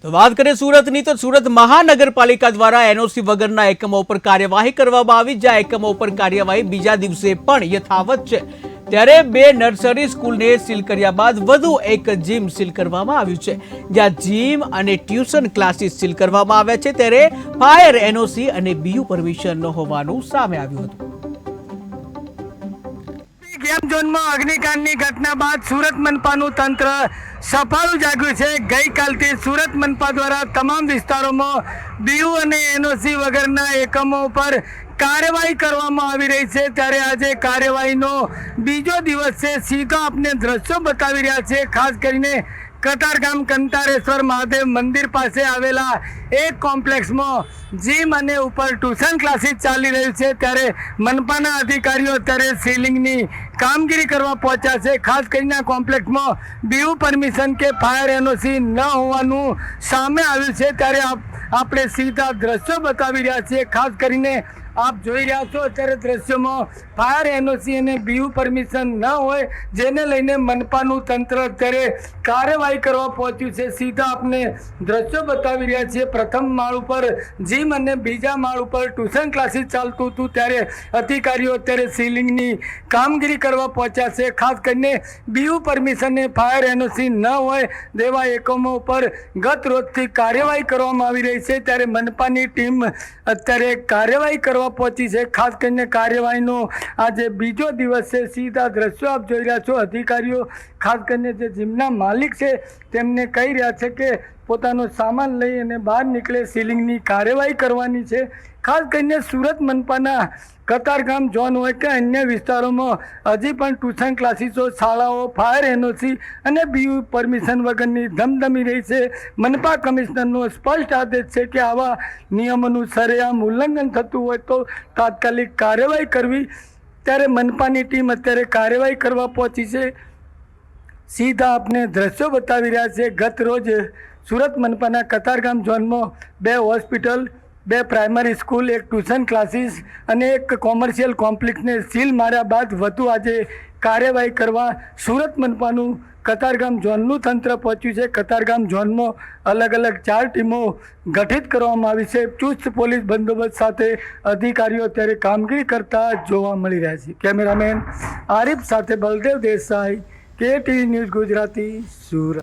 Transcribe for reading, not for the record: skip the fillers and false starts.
તો વાત કરીએ સુરતની તો સુરત મહાનગરપાલિકા દ્વારા એનઓસી વગરના એકમો ઉપર કાર્યવાહી કરવામાં આવી, જ્યાં એકમો ઉપર કાર્યવાહી બીજા દિવસે પણ યથાવત છે। ત્યારે બે નર્સરી સ્કૂલને સીલ કર્યા બાદ વધુ એક જીમ સીલ કરવામાં આવ્યું છે, જ્યાં જીમ અને ટ્યુશન ક્લાસીસ સીલ કરવામાં આવ્યા છે। ત્યારે ફાયર એનઓસી અને બીયુ પરમિશન ન હોવાનું સામે આવ્યું હતું। गेम जोन में अग्निकांड की घटना बाद सूरत मनपानु तंत्र सफाळु जाग्युं छे। गई कालथी सूरत मनपा द्वारा तमाम विस्तारों में बीयू और एनओसी वगैरह एकमों पर कार्यवाही करवामां आवी रही है। त्यारे आजे कार्यवाहीनो बीजो दिवस से सीधा अपने दृश्यों बतावी रह्या छे। खास करीने कतारगाम कंतारेश्वर महादेव मंदिर पास आवेला एक कॉम्प्लेक्स में जीम अने ऊपर ट्यूशन क्लासीस चाली रही है। त्यारे मनपाना अधिकारीओ अत्यारे सीलिंगनी कामगीरी करवा पहुंचा है। खास करीने कॉम्प्लेक्स में बीयू परमिशन के फायर एनओसी न होवानुं सामे आव्युं छे। त्यारे आपणे सीधा दृश्यों बतावी रह्या छीए। खास करीने आप જોઈ રહ્યા છો અત્યારે દ્રશ્યમાં ફાયર એનઓસી અને બીયુ પરમિશન ન હોય, જેને લઈને મનપાનું તંત્ર અત્યારે કાર્યવાહી કરવા પહોંચ્યું છે। સીધા આપને દ્રશ્યો બતાવી રહ્યા છીએ। પ્રથમ માળ ઉપર જીમ અને બીજા માળ ઉપર ટ્યુશન ક્લાસીસ ચાલતું હતું, ત્યારે અધિકારીઓ અત્યારે સીલિંગની કામગીરી કરવા પહોંચ્યા છે। ખાસ કરીને બીયુ પરમિશન અને ફાયર એનઓસી ન હોય તેવા એકમો ઉપર ગત રોજથી કાર્યવાહી કરવામાં આવી રહી છે। ત્યારે મનપાની ટીમ અત્યારે કાર્યવાહી કરવા પહોંચી છે। ખાસ કરીને કાર્યવાહીનો આજે બીજો દિવસ છે। સીધા દ્રશ્યો આપ જોઈ રહ્યા છો। અધિકારીઓ ખાસ કરીને જે જીમના માલિક છે તેમને કહી રહ્યા છે કે પોતાનો સામાન લઈ અને બહાર નીકળે, સીલિંગની કાર્યવાહી કરવાની છે। ખાસ કરીને સુરત મનપાના કતારગામ ઝોન હોય કે અન્ય વિસ્તારોમાં હજી પણ ટ્યુશન ક્લાસીસો, શાળાઓ ફાયર એનઓસી અને બીયુ પરમિશન વગરની ધમધમી રહી છે। મનપા કમિશનરનો સ્પષ્ટ આદેશ છે કે આવા નિયમોનું સરેઆમ ઉલ્લંઘન થતું હોય તો તાત્કાલિક કાર્યવાહી કરવી। ત્યારે મનપાની ટીમ અત્યારે કાર્યવાહી કરવા પહોંચી છે। સીધા આપને દ્રશ્યો બતાવી રહ્યા છે। ગત રોજ સુરત મનપાના કતારગામ ઝોનમાં બે હોસ્પિટલ, બે પ્રાઇમરી સ્કૂલ, એક ટ્યુશન ક્લાસીસ અને એક કોમર્શિયલ કોમ્પ્લેક્સને સીલ માર્યા બાદ વધુ આજે કાર્યવાહી કરવા સુરત મનપાનું કતારગામ ઝોનનું તંત્ર પહોંચ્યું છે। કતારગામ ઝોનમાં અલગ અલગ 4 ટીમો ગઠિત કરવામાં આવી છે। ચુસ્ત પોલીસ બંદોબસ્ત સાથે અધિકારીઓ અત્યારે કામગીરી કરતા જોવા મળી રહ્યા છે। કેમેરામેન આરિફ સાથે બલદેવ દેસાઈ, KTV ન્યૂઝ ગુજરાતી, સુરત।